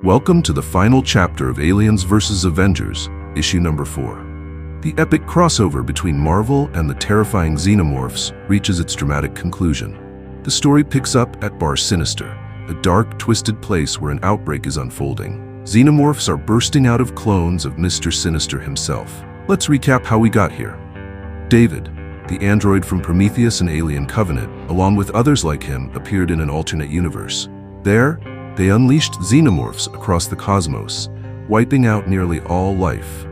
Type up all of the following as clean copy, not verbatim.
Welcome to the final chapter of Aliens vs. Avengers, issue number 4. The epic crossover between Marvel and the terrifying xenomorphs reaches its dramatic conclusion. The story picks up at Bar Sinister, a dark, twisted place where an outbreak is unfolding. Xenomorphs are bursting out of clones of Mr. Sinister himself. Let's recap how we got here. David, the android from Prometheus and Alien Covenant, along with others like him, appeared in an alternate universe. There, they unleashed xenomorphs across the cosmos, wiping out nearly all life.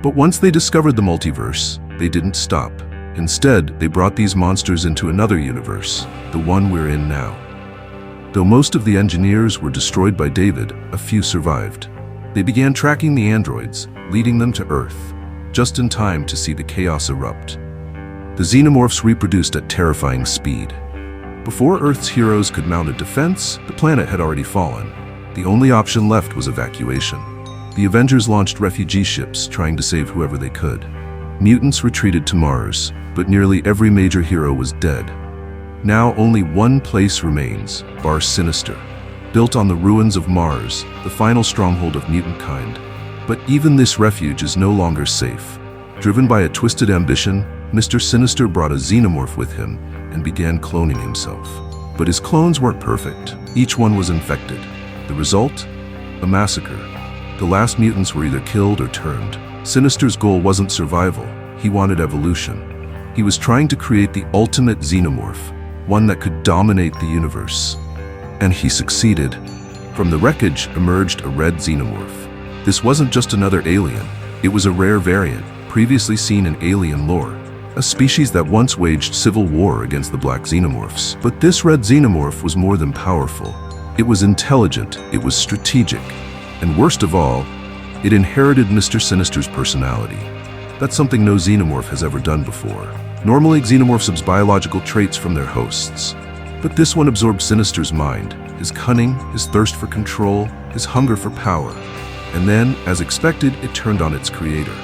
But once they discovered the multiverse, they didn't stop. Instead, they brought these monsters into another universe, the one we're in now. Though most of the engineers were destroyed by David, a few survived. They began tracking the androids, leading them to Earth, just in time to see the chaos erupt. The xenomorphs reproduced at terrifying speed. Before Earth's heroes could mount a defense, the planet had already fallen. The only option left was evacuation. The Avengers launched refugee ships, trying to save whoever they could. Mutants retreated to Mars, but nearly every major hero was dead. Now only one place remains, Bar Sinister. Built on the ruins of Mars, the final stronghold of mutant kind. But even this refuge is no longer safe. Driven by a twisted ambition, Mr. Sinister brought a xenomorph with him and began cloning himself. But his clones weren't perfect. Each one was infected. The result? A massacre. The last mutants were either killed or turned. Sinister's goal wasn't survival. He wanted evolution. He was trying to create the ultimate xenomorph, one that could dominate the universe. And he succeeded. From the wreckage emerged a red xenomorph. This wasn't just another alien. It was a rare variant, previously seen in alien lore. A species that once waged civil war against the black xenomorphs. But this red xenomorph was more than powerful. It was intelligent, it was strategic, and worst of all, it inherited Mr. Sinister's personality. That's something no xenomorph has ever done before. Normally, xenomorphs absorb biological traits from their hosts. But this one absorbed Sinister's mind, his cunning, his thirst for control, his hunger for power. And then, as expected, it turned on its creator.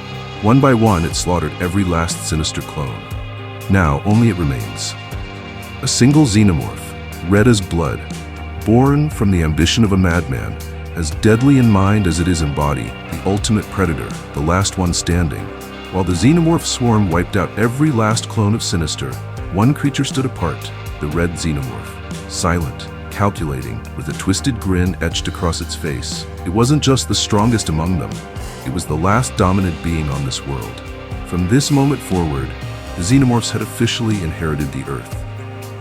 One by one, it slaughtered every last Sinister clone. Now, only it remains. A single xenomorph, red as blood, born from the ambition of a madman, as deadly in mind as it is in body, the ultimate predator, the last one standing. While the xenomorph swarm wiped out every last clone of Sinister, one creature stood apart, the red xenomorph, silent, calculating, with a twisted grin etched across its face. It wasn't just the strongest among them. It was the last dominant being on this world. From this moment forward, the xenomorphs had officially inherited the Earth.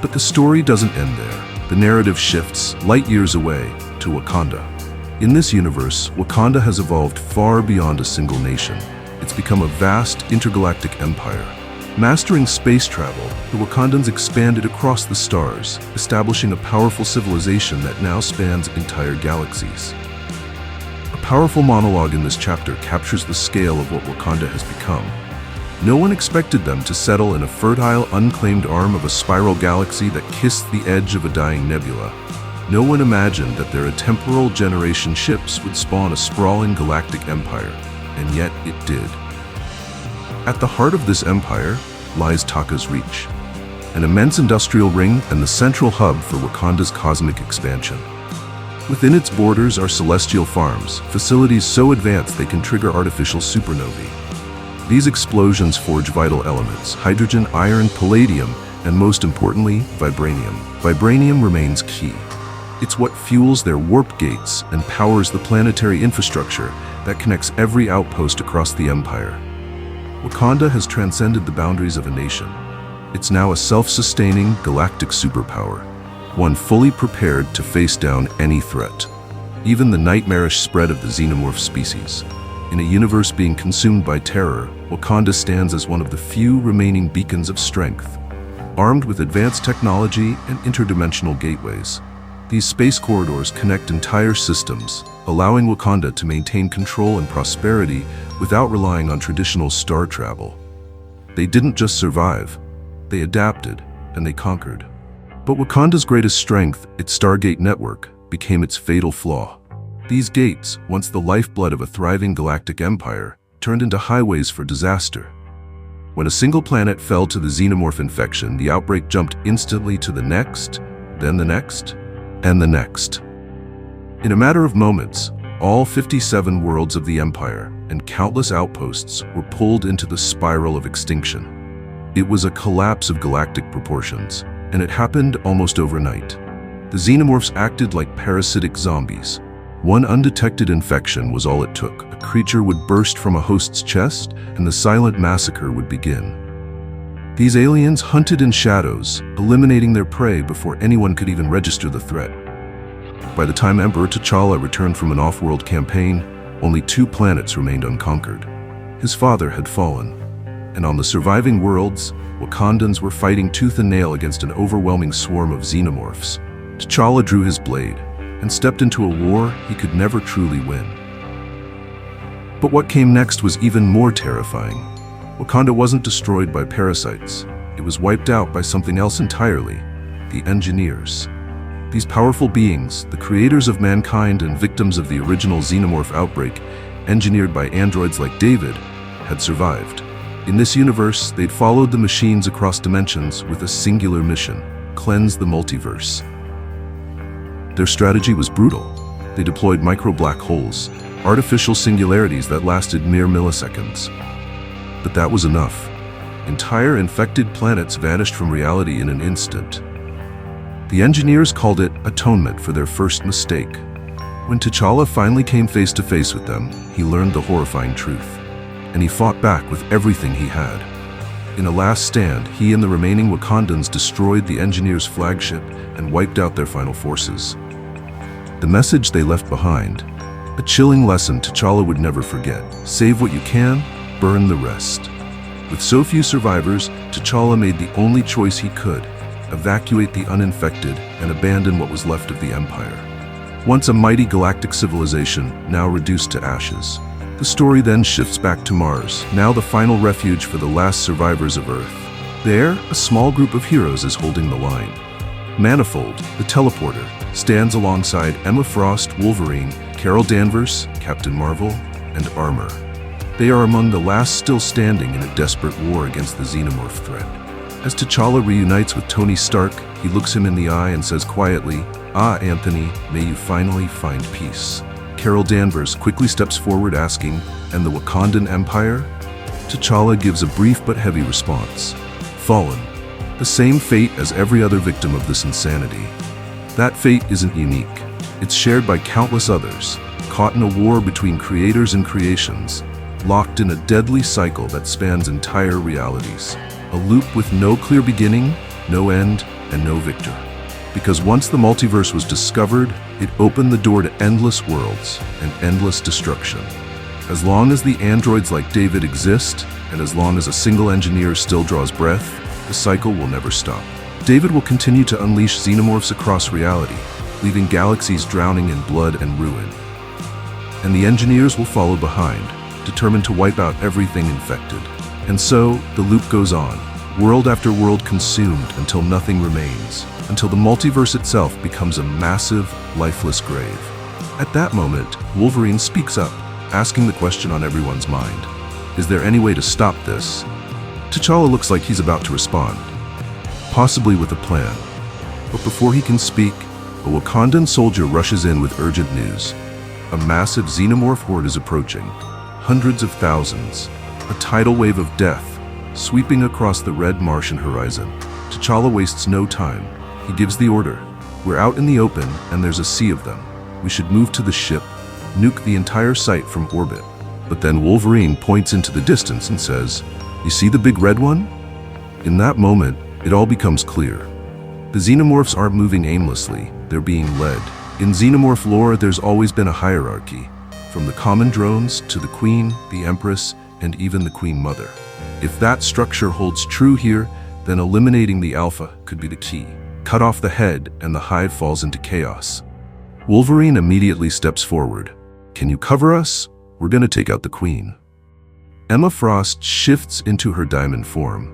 But the story doesn't end there. The narrative shifts, light years away, to Wakanda. In this universe, Wakanda has evolved far beyond a single nation. It's become a vast, intergalactic empire. Mastering space travel, the Wakandans expanded across the stars, establishing a powerful civilization that now spans entire galaxies. A powerful monologue in this chapter captures the scale of what Wakanda has become. No one expected them to settle in a fertile, unclaimed arm of a spiral galaxy that kissed the edge of a dying nebula. No one imagined that their atemporal generation ships would spawn a sprawling galactic empire, and yet it did. At the heart of this empire lies Taka's Reach, an immense industrial ring and the central hub for Wakanda's cosmic expansion. Within its borders are celestial farms, facilities so advanced they can trigger artificial supernovae. These explosions forge vital elements: hydrogen, iron, palladium, and most importantly, vibranium. Vibranium remains key. It's what fuels their warp gates and powers the planetary infrastructure that connects every outpost across the empire. Wakanda has transcended the boundaries of a nation. It's now a self-sustaining galactic superpower, one fully prepared to face down any threat, even the nightmarish spread of the xenomorph species. In a universe being consumed by terror, Wakanda stands as one of the few remaining beacons of strength. Armed with advanced technology and interdimensional gateways, these space corridors connect entire systems, allowing Wakanda to maintain control and prosperity without relying on traditional star travel. They didn't just survive, they adapted, and they conquered. But Wakanda's greatest strength, its Stargate network, became its fatal flaw. These gates, once the lifeblood of a thriving galactic empire, turned into highways for disaster. When a single planet fell to the xenomorph infection, the outbreak jumped instantly to the next, then the next, and the next. In a matter of moments, all 57 worlds of the Empire and countless outposts were pulled into the spiral of extinction. It was a collapse of galactic proportions, and it happened almost overnight. The xenomorphs acted like parasitic zombies. One undetected infection was all it took. A creature would burst from a host's chest, and the silent massacre would begin. These aliens hunted in shadows, eliminating their prey before anyone could even register the threat. By the time Emperor T'Challa returned from an off-world campaign, only 2 planets remained unconquered. His father had fallen, and on the surviving worlds, Wakandans were fighting tooth and nail against an overwhelming swarm of xenomorphs. T'Challa drew his blade and stepped into a war he could never truly win. But what came next was even more terrifying. Wakanda wasn't destroyed by parasites. It was wiped out by something else entirely: the Engineers. These powerful beings, the creators of mankind and victims of the original xenomorph outbreak, engineered by androids like David, had survived. In this universe, they'd followed the machines across dimensions with a singular mission: cleanse the multiverse. Their strategy was brutal. They deployed micro-black holes, artificial singularities that lasted mere milliseconds. But that was enough. Entire infected planets vanished from reality in an instant. The Engineers called it atonement for their first mistake. When T'Challa finally came face to face with them, he learned the horrifying truth. And he fought back with everything he had. In a last stand, he and the remaining Wakandans destroyed the Engineers' flagship and wiped out their final forces. The message they left behind, a chilling lesson T'Challa would never forget: save what you can, burn the rest. With so few survivors, T'Challa made the only choice he could: evacuate the uninfected and abandon what was left of the Empire. Once a mighty galactic civilization, now reduced to ashes. The story then shifts back to Mars, now the final refuge for the last survivors of Earth. There, a small group of heroes is holding the line. Manifold, the teleporter, stands alongside Emma Frost, Wolverine, Carol Danvers, Captain Marvel, and Armor. They are among the last still standing in a desperate war against the xenomorph threat. As T'Challa reunites with Tony Stark, he looks him in the eye and says quietly, "Ah, Anthony, may you finally find peace." Carol Danvers quickly steps forward asking, "And the Wakandan Empire?" T'Challa gives a brief but heavy response: "Fallen. The same fate as every other victim of this insanity." That fate isn't unique. It's shared by countless others, caught in a war between creators and creations, locked in a deadly cycle that spans entire realities. A loop with no clear beginning, no end, and no victor. Because once the multiverse was discovered, it opened the door to endless worlds and endless destruction. As long as the androids like David exist, and as long as a single engineer still draws breath, the cycle will never stop. David will continue to unleash xenomorphs across reality, leaving galaxies drowning in blood and ruin. And the engineers will follow behind, determined to wipe out everything infected. And so, the loop goes on, world after world consumed until nothing remains, until the multiverse itself becomes a massive, lifeless grave. At that moment, Wolverine speaks up, asking the question on everyone's mind: is there any way to stop this? T'Challa looks like he's about to respond, possibly with a plan. But before he can speak, a Wakandan soldier rushes in with urgent news. A massive xenomorph horde is approaching, hundreds of thousands, a tidal wave of death, sweeping across the red Martian horizon. T'Challa wastes no time. He gives the order: we're out in the open and there's a sea of them. We should move to the ship, nuke the entire site from orbit. But then Wolverine points into the distance and says, "You see the big red one?" In that moment, it all becomes clear. The xenomorphs aren't moving aimlessly, they're being led. In xenomorph lore, there's always been a hierarchy, from the common drones to the Queen, the Empress, and even the Queen Mother. If that structure holds true here, then eliminating the Alpha could be the key. Cut off the head and the hive falls into chaos. Wolverine immediately steps forward. "Can you cover us? We're gonna take out the Queen." Emma Frost shifts into her diamond form,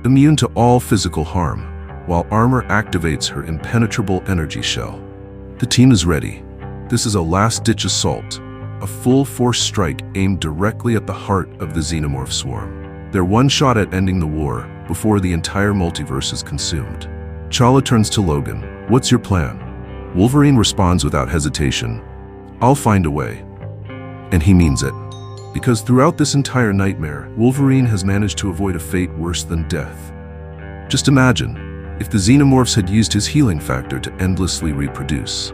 immune to all physical harm, while Armor activates her impenetrable energy shell. The team is ready. This is a last-ditch assault, a full-force strike aimed directly at the heart of the xenomorph swarm. They're one shot at ending the war before the entire multiverse is consumed. T'Challa turns to Logan. "What's your plan?" Wolverine responds without hesitation, "I'll find a way." And he means it. Because throughout this entire nightmare, Wolverine has managed to avoid a fate worse than death. Just imagine if the Xenomorphs had used his healing factor to endlessly reproduce,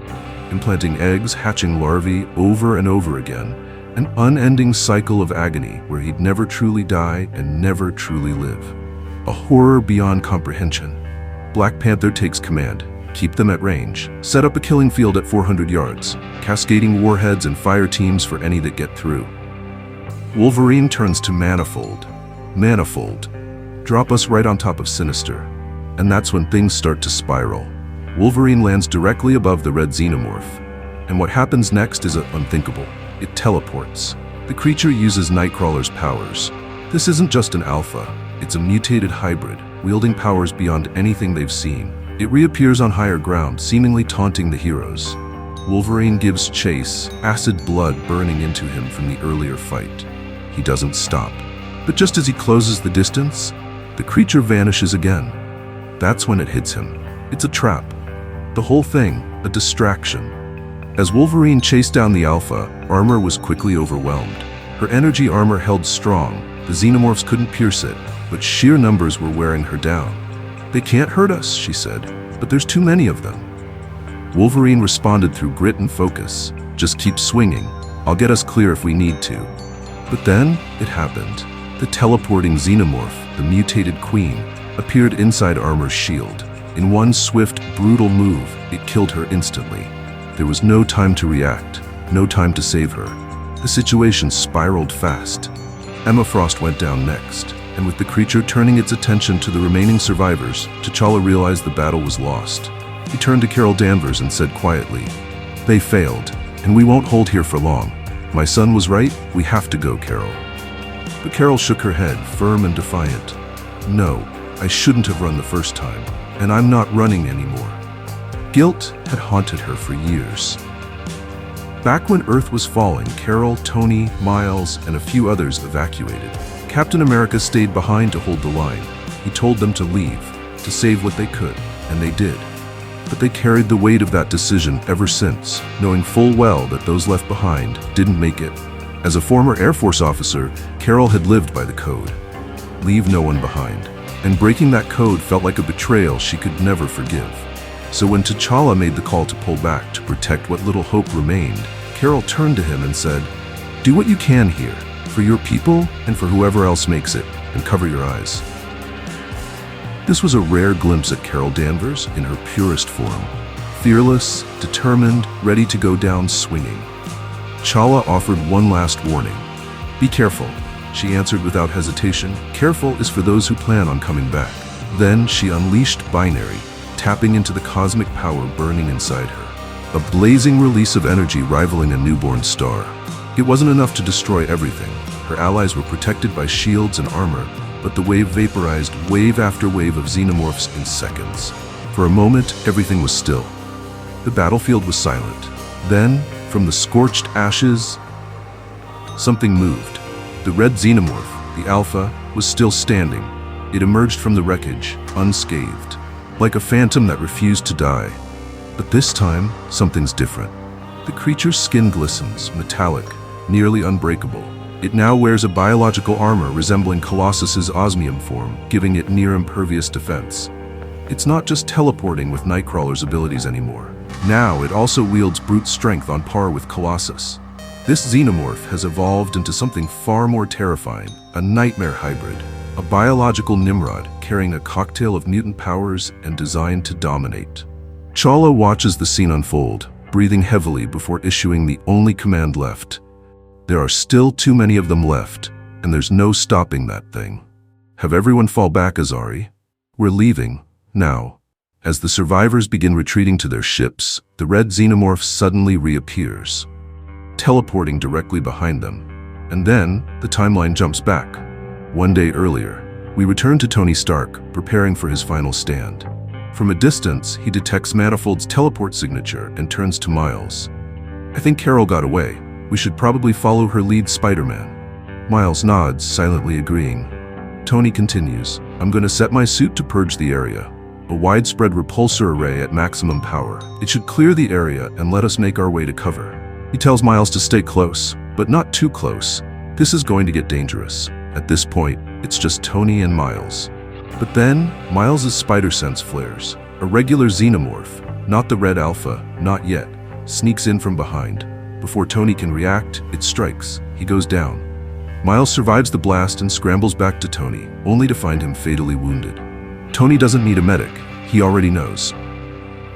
implanting eggs, hatching larvae over and over again, an unending cycle of agony where he'd never truly die and never truly live. A horror beyond comprehension. Black Panther takes command. Keep them at range. Set up a killing field at 400 yards, cascading warheads and fire teams for any that get through. Wolverine turns to Manifold. Manifold, drop us right on top of Sinister. And that's when things start to spiral. Wolverine lands directly above the red Xenomorph. And what happens next is unthinkable. It teleports. The creature uses Nightcrawler's powers. This isn't just an alpha, it's a mutated hybrid, wielding powers beyond anything they've seen. It reappears on higher ground, seemingly taunting the heroes. Wolverine gives chase, acid blood burning into him from the earlier fight. He doesn't stop. But just as he closes the distance, the creature vanishes again. That's when it hits him. It's a trap. The whole thing, a distraction. As Wolverine chased down the Alpha, Armor was quickly overwhelmed. Her energy armor held strong. The Xenomorphs couldn't pierce it, but sheer numbers were wearing her down. "They can't hurt us," she said, "but there's too many of them." Wolverine responded through grit and focus. "Just keep swinging. I'll get us clear if we need to." But then, it happened. The teleporting Xenomorph, the mutated queen, appeared inside Armor's shield. In one swift, brutal move, it killed her instantly. There was no time to react, no time to save her. The situation spiraled fast. Emma Frost went down next, and with the creature turning its attention to the remaining survivors, T'Challa realized the battle was lost. He turned to Carol Danvers and said quietly, "They failed, and we won't hold here for long. My son was right, we have to go, Carol." But Carol shook her head, firm and defiant. "No, I shouldn't have run the first time, and I'm not running anymore." Guilt had haunted her for years. Back when Earth was falling, Carol, Tony, Miles, and a few others evacuated. Captain America stayed behind to hold the line. He told them to leave, to save what they could, and they did. But they carried the weight of that decision ever since, knowing full well that those left behind didn't make it. As a former Air Force officer, Carol had lived by the code. Leave no one behind. And breaking that code felt like a betrayal she could never forgive. So when T'Challa made the call to pull back to protect what little hope remained, Carol turned to him and said, "Do what you can here, for your people and for whoever else makes it, and cover your eyes." This was a rare glimpse at Carol Danvers in her purest form. Fearless, determined, ready to go down swinging. T'Challa offered one last warning. "Be careful," she answered without hesitation. "Careful is for those who plan on coming back." Then she unleashed Binary, tapping into the cosmic power burning inside her. A blazing release of energy rivaling a newborn star. It wasn't enough to destroy everything. Her allies were protected by shields and armor, but the wave vaporized wave after wave of Xenomorphs in seconds. For a moment, everything was still. The battlefield was silent. Then, from the scorched ashes, something moved. The red Xenomorph, the Alpha, was still standing. It emerged from the wreckage, unscathed, like a phantom that refused to die. But this time, something's different. The creature's skin glistens, metallic, nearly unbreakable. It now wears a biological armor resembling Colossus's osmium form, giving it near-impervious defense. It's not just teleporting with Nightcrawler's abilities anymore. Now it also wields brute strength on par with Colossus. This Xenomorph has evolved into something far more terrifying, a nightmare hybrid, a biological Nimrod carrying a cocktail of mutant powers and designed to dominate. T'Challa watches the scene unfold, breathing heavily before issuing the only command left. There are still too many of them left, and there's no stopping that thing. Have everyone fall back, Azari. We're leaving, now. As the survivors begin retreating to their ships, the red Xenomorph suddenly reappears, teleporting directly behind them. And then, the timeline jumps back. One day earlier, we return to Tony Stark, preparing for his final stand. From a distance, he detects Manifold's teleport signature and turns to Miles. "I think Carol got away. We should probably follow her lead, Spider-Man." Miles nods, silently agreeing. Tony continues, "I'm going to set my suit to purge the area. a widespread repulsor array at maximum power. It should clear the area and let us make our way to cover. He tells Miles to stay close, but not too close. This is going to get dangerous. At this point, it's just Tony and Miles. But then, Miles' spider sense flares. A regular xenomorph, not the red alpha, not yet, sneaks in from behind. Before Tony can react, it strikes. He goes down. Miles survives the blast and scrambles back to Tony, only to find him fatally wounded. Tony doesn't need a medic. He already knows.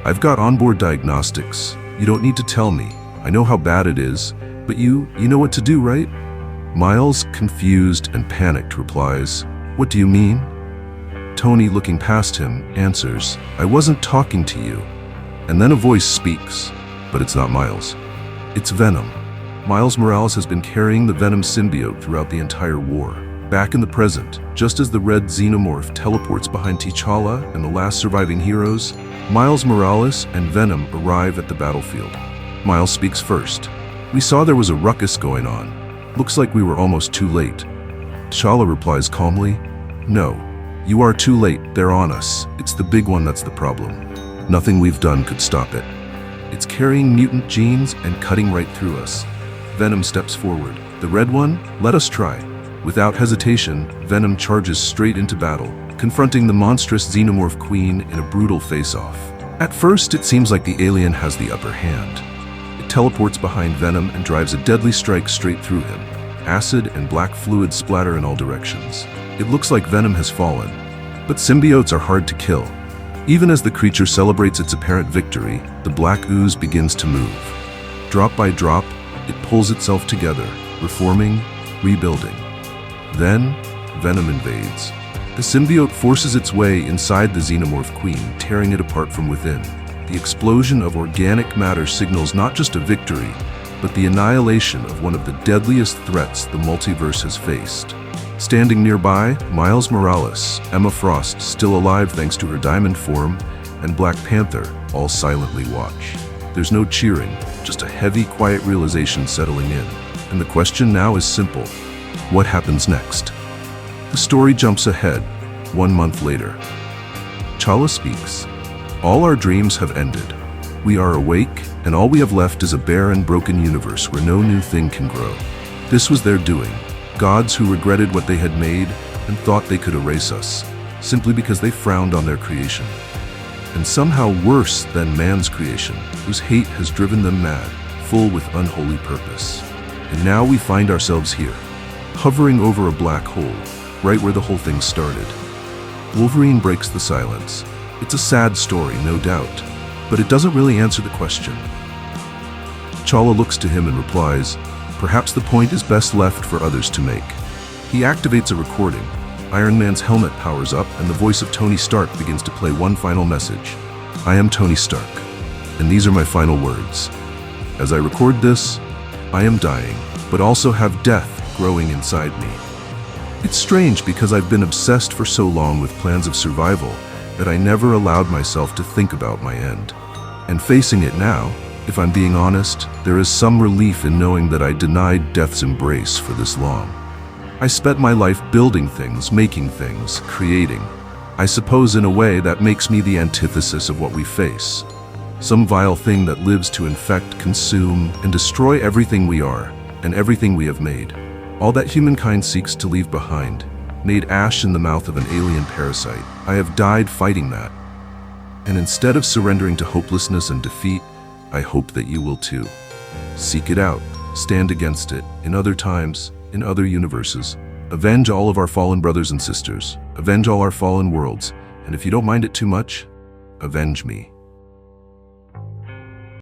I've got onboard diagnostics. You don't need to tell me. I know how bad it is, but you know what to do, right? Miles, confused and panicked, replies, "What do you mean?" Tony, looking past him, answers, "I wasn't talking to you." And then a voice speaks, but it's not Miles. It's Venom. Miles Morales has been carrying the Venom symbiote throughout the entire war. Back in the present, just as the red xenomorph teleports behind T'Challa and the last surviving heroes, Miles Morales and Venom arrive at the battlefield. Miles speaks first. "We saw there was a ruckus going on. Looks like we were almost too late." T'Challa replies calmly, "No, you are too late. They're on us. It's the big one that's the problem. Nothing we've done could stop it. It's carrying mutant genes and cutting right through us." Venom steps forward. "The red one? Let us try." Without hesitation, Venom charges straight into battle, confronting the monstrous xenomorph queen in a brutal face-off. At first, it seems like the alien has the upper hand. It teleports behind Venom and drives a deadly strike straight through him. Acid and black fluid splatter in all directions. It looks like Venom has fallen, but symbiotes are hard to kill. Even as the creature celebrates its apparent victory, the black ooze begins to move. Drop by drop, it pulls itself together, reforming, rebuilding. Then, Venom invades. The symbiote forces its way inside the xenomorph queen, tearing it apart from within. The explosion of organic matter signals not just a victory, but the annihilation of one of the deadliest threats the multiverse has faced. Standing nearby, Miles Morales, Emma Frost, still alive thanks to her diamond form, and Black Panther all silently watch. There's no cheering, just a heavy, quiet realization settling in. And the question now is simple. What happens next? The story jumps ahead, 1 month later. T'Challa speaks. "All our dreams have ended. We are awake, and all we have left is a bare and broken universe where no new thing can grow. This was their doing. Gods who regretted what they had made and thought they could erase us, simply because they frowned on their creation. And somehow worse than man's creation, whose hate has driven them mad, full with unholy purpose. And now we find ourselves here, hovering over a black hole, right where the whole thing started." Wolverine breaks the silence. It's a sad story, no doubt, but it doesn't really answer the question. T'Challa looks to him and replies, "Perhaps the point is best left for others to make." He activates a recording. Iron Man's helmet powers up, and the voice of Tony Stark begins to play one final message. "I am Tony Stark, and these are my final words. As I record this, I am dying, but also have death growing inside me. It's strange because I've been obsessed for so long with plans of survival that I never allowed myself to think about my end. And facing it now, if I'm being honest, there is some relief in knowing that I denied death's embrace for this long. I spent my life building things, making things, creating. I suppose in a way that makes me the antithesis of what we face. Some vile thing that lives to infect, consume, and destroy everything we are and everything we have made. All that humankind seeks to leave behind, made ash in the mouth of an alien parasite. I have died fighting that. And instead of surrendering to hopelessness and defeat, I hope that you will too. Seek it out, stand against it, in other times, in other universes. Avenge all of our fallen brothers and sisters. Avenge all our fallen worlds. And if you don't mind it too much, avenge me."